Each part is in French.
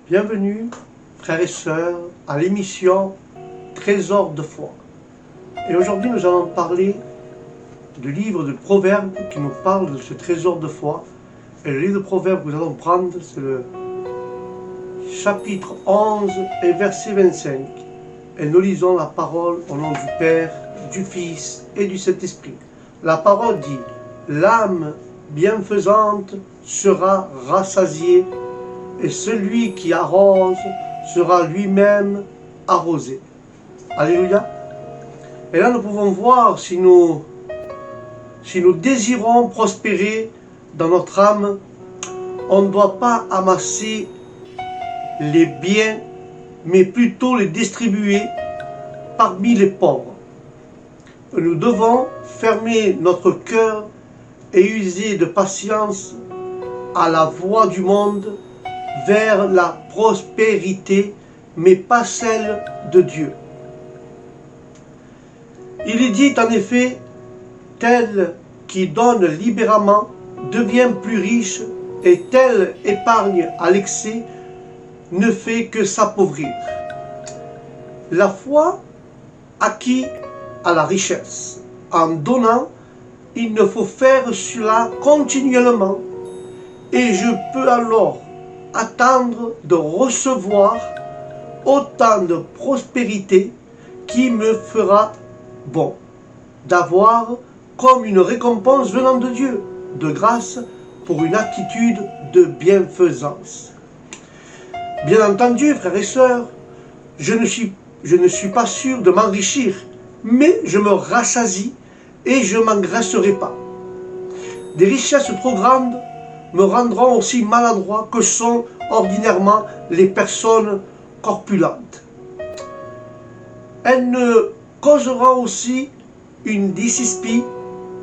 Bienvenue, frères et sœurs, à l'émission Trésor de foi. Et aujourd'hui, nous allons parler du livre de Proverbes qui nous parle de ce trésor de foi. Et le livre de Proverbes que nous allons prendre, c'est le chapitre 11 et verset 25. Et nous lisons la parole au nom du Père, du Fils et du Saint-Esprit. La parole dit: l'âme bienfaisante sera rassasiée, et celui qui arrose sera lui-même arrosé. Alléluia. Et là, nous pouvons voir si nous désirons prospérer dans notre âme, on ne doit pas amasser les biens, mais plutôt les distribuer parmi les pauvres. Nous devons fermer notre cœur et user de patience à la voie du monde vers la prospérité, mais pas celle de Dieu. Il est dit en effet, tel qui donne libéralement devient plus riche, et tel épargne à l'excès ne fait que s'appauvrir. La foi acquit à la richesse. En donnant, il ne faut faire cela continuellement, et je peux alors attendre de recevoir autant de prospérité qui me fera bon, d'avoir comme une récompense venant de Dieu, de grâce pour une attitude de bienfaisance. Bien entendu, frères et sœurs, je ne suis pas sûr de m'enrichir, mais je me rassasie et je ne m'engraisserai pas. Des richesses trop grandes me rendront aussi maladroit que sont ordinairement les personnes corpulentes. Elles ne causeront aussi une dyspepsie,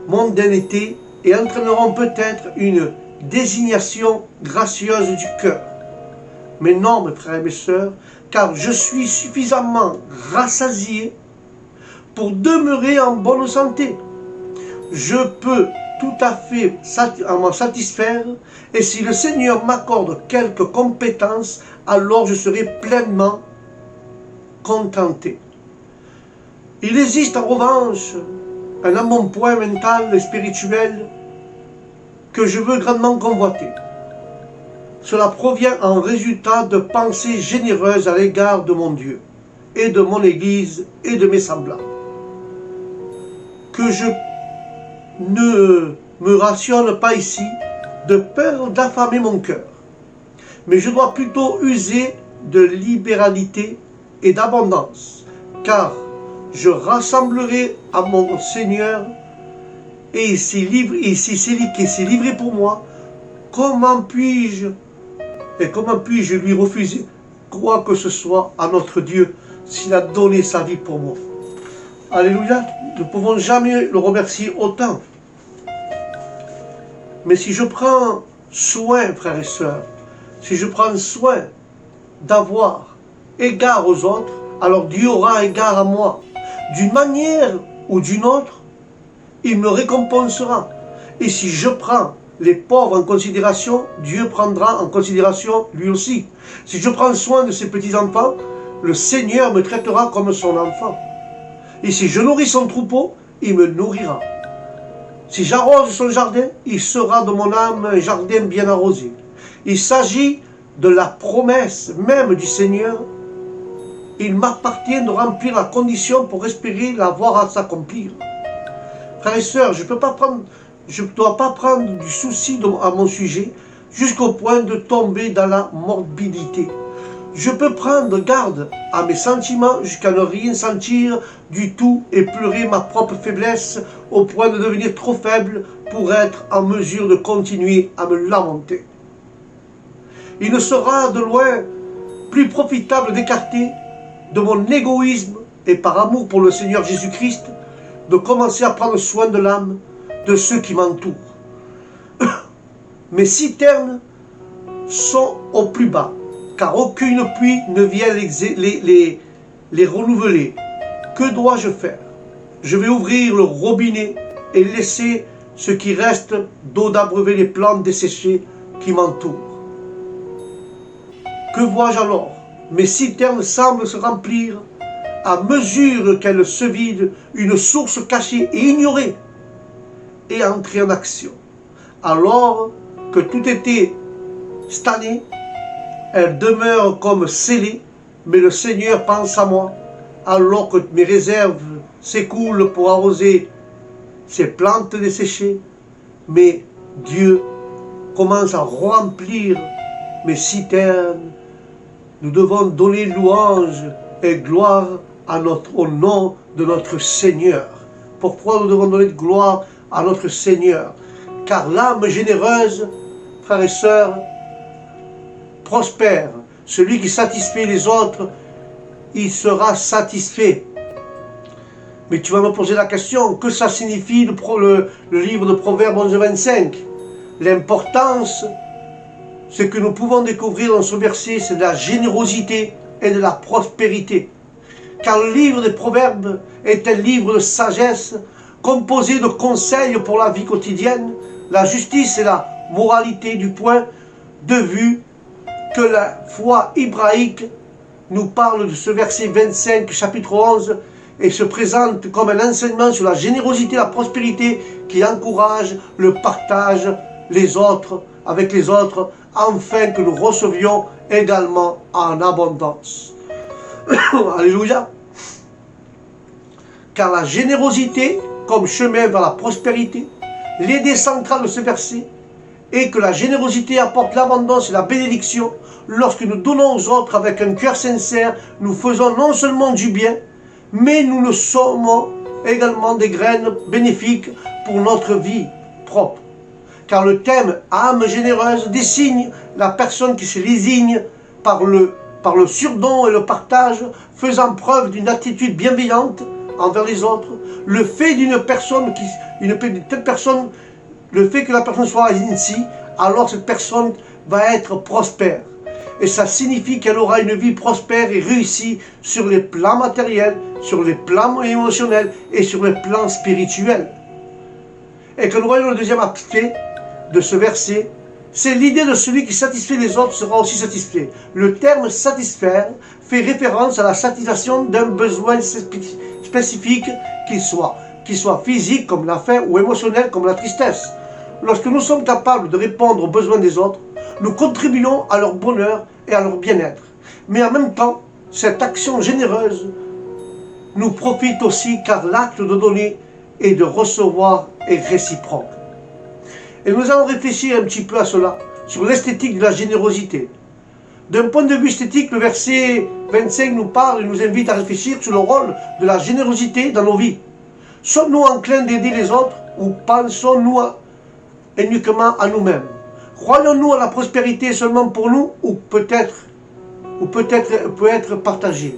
mondanité, et entraîneront peut-être une désignation gracieuse du cœur. Mais non, mes frères et mes sœurs, car je suis suffisamment rassasié pour demeurer en bonne santé. Je peux tout à fait m'en satisfaire, et si le Seigneur m'accorde quelques compétences, alors je serai pleinement contenté. Il existe en revanche un embonpoint mental et spirituel que je veux grandement convoiter. Cela provient en résultat de pensées généreuses à l'égard de mon Dieu et de mon Église et de mes semblables. Que je ne me rationne pas ici de peur d'affamer mon cœur, mais je dois plutôt user de libéralité et d'abondance, car je rassemblerai à mon Seigneur, et s'il s'est livré pour moi, comment puis-je lui refuser quoi que ce soit à notre Dieu s'il a donné sa vie pour moi? Alléluia, nous ne pouvons jamais le remercier autant. Mais si je prends soin, frères et sœurs, si je prends soin d'avoir égard aux autres, alors Dieu aura égard à moi. D'une manière ou d'une autre, il me récompensera. Et si je prends les pauvres en considération, Dieu prendra en considération lui aussi. Si je prends soin de ses petits-enfants, le Seigneur me traitera comme son enfant. Et si je nourris son troupeau, il me nourrira. Si j'arrose son jardin, il sera de mon âme un jardin bien arrosé. Il s'agit de la promesse même du Seigneur. Il m'appartient de remplir la condition pour espérer la voir à s'accomplir. Frères et sœurs, je ne dois pas prendre du souci à mon sujet jusqu'au point de tomber dans la morbidité. Je peux prendre garde à mes sentiments jusqu'à ne rien sentir du tout et pleurer ma propre faiblesse au point de devenir trop faible pour être en mesure de continuer à me lamenter. Il ne sera de loin plus profitable d'écarter de mon égoïsme et par amour pour le Seigneur Jésus-Christ de commencer à prendre soin de l'âme de ceux qui m'entourent. Mes citernes sont au plus bas, car aucune pluie ne vient les renouveler. Que dois-je faire? Je vais ouvrir le robinet et laisser ce qui reste d'eau d'abreuver les plantes desséchées qui m'entourent. Que vois-je alors? Mes citernes semblent se remplir à mesure qu'elles se vident, une source cachée et ignorée est entrée en action. Alors que tout était stagné, elle demeure comme scellée, mais le Seigneur pense à moi, alors que mes réserves s'écoulent pour arroser ces plantes desséchées, mais Dieu commence à remplir mes citernes. Nous devons donner louange et gloire au nom de notre Seigneur. Pourquoi nous devons donner de gloire à notre Seigneur? Car l'âme généreuse, frères et sœurs, prospère. Celui qui satisfait les autres, il sera satisfait. Mais tu vas me poser la question, que ça signifie le livre de Proverbes 11-25? L'importance, ce que nous pouvons découvrir dans ce verset, c'est de la générosité et de la prospérité. Car le livre des Proverbes est un livre de sagesse, composé de conseils pour la vie quotidienne, la justice et la moralité, du point de vue que la foi hébraïque nous parle de ce verset 25, chapitre 11, et se présente comme un enseignement sur la générosité et la prospérité qui encourage le partage avec les autres, afin que nous recevions également en abondance. Alléluia. Car la générosité comme chemin vers la prospérité, l'idée centrale de ce verset est que la générosité apporte l'abondance et la bénédiction. Lorsque nous donnons aux autres avec un cœur sincère, nous faisons non seulement du bien, mais nous le sommes également des graines bénéfiques pour notre vie propre. Car le thème âme généreuse désigne la personne qui se désigne par le surdon et le partage, faisant preuve d'une attitude bienveillante envers les autres. Le fait d'une personne le fait que la personne soit ainsi, alors cette personne va être prospère. Et ça signifie qu'elle aura une vie prospère et réussie sur les plans matériels, sur les plans émotionnels et sur les plans spirituels. Et que nous voyons le deuxième aspect de ce verset, c'est l'idée de celui qui satisfait les autres sera aussi satisfait. Le terme satisfaire fait référence à la satisfaction d'un besoin spécifique qu'il soit physique comme la faim ou émotionnel comme la tristesse. Lorsque nous sommes capables de répondre aux besoins des autres, nous contribuons à leur bonheur et à leur bien-être. Mais en même temps, cette action généreuse nous profite aussi car l'acte de donner et de recevoir est réciproque. Et nous allons réfléchir un petit peu à cela, sur l'esthétique de la générosité. D'un point de vue esthétique, le verset 25 nous parle et nous invite à réfléchir sur le rôle de la générosité dans nos vies. Sommes-nous enclins d'aider les autres ou pensons-nous uniquement à nous-mêmes? Croyons-nous à la prospérité seulement pour nous ou peut être partagée?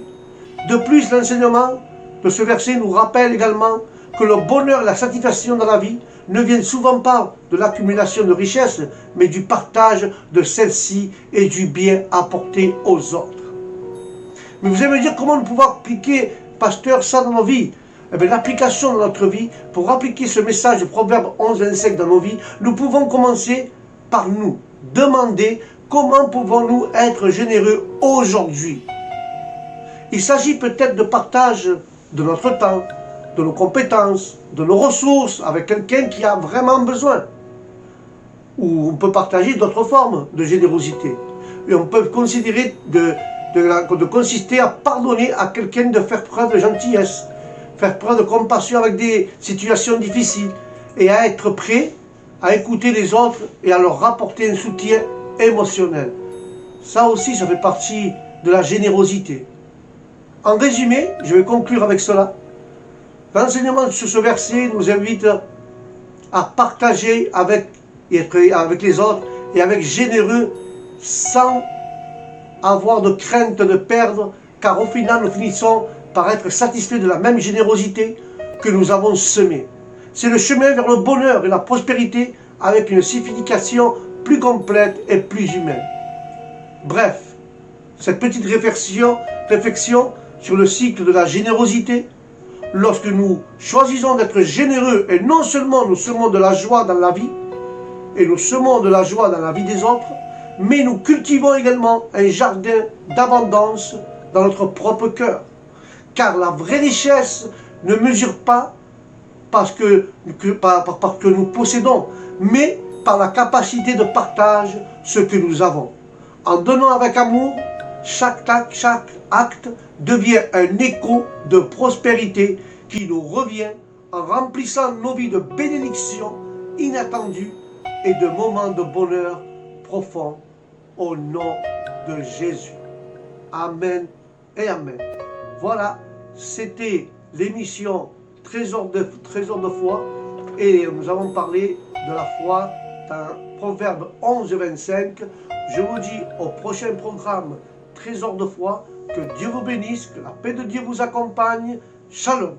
De plus, l'enseignement de ce verset nous rappelle également que le bonheur et la satisfaction dans la vie ne viennent souvent pas de l'accumulation de richesses, mais du partage de celles-ci et du bien apporté aux autres. Mais vous allez me dire comment nous pouvons appliquer, pasteur, ça dans nos vies? Eh bien, l'application dans notre vie, pour appliquer ce message de Proverbe 11-25 dans nos vies, nous pouvons commencer par nous demander comment pouvons-nous être généreux aujourd'hui. Il s'agit peut-être de partage de notre temps, de nos compétences, de nos ressources avec quelqu'un qui a vraiment besoin. Ou on peut partager d'autres formes de générosité. Et on peut considérer de consister à pardonner à quelqu'un, de faire preuve de gentillesse, faire preuve de compassion avec des situations difficiles et à être prêt à écouter les autres et à leur rapporter un soutien émotionnel. Ça aussi, ça fait partie de la générosité. En résumé, je vais conclure avec cela. L'enseignement sur ce verset nous invite à partager avec les autres et avec généreux sans avoir de crainte de perdre, car au final nous finissons par être satisfaits de la même générosité que nous avons semée. C'est le chemin vers le bonheur et la prospérité avec une signification plus complète et plus humaine. Bref, cette petite réflexion sur le cycle de la générosité, lorsque nous choisissons d'être généreux et non seulement nous semons de la joie dans la vie, et nous semons de la joie dans la vie des autres, mais nous cultivons également un jardin d'abondance dans notre propre cœur. Car la vraie richesse ne mesure pas parce que nous possédons, mais par la capacité de partage ce que nous avons. En donnant avec amour, chaque acte devient un écho de prospérité qui nous revient en remplissant nos vies de bénédictions inattendues et de moments de bonheur profond au nom de Jésus. Amen et Amen. Voilà, c'était l'émission Trésor de foi et nous avons parlé de la foi dans Proverbe 11 et 25. Je vous dis au prochain programme Trésor de foi, que Dieu vous bénisse, que la paix de Dieu vous accompagne. Shalom.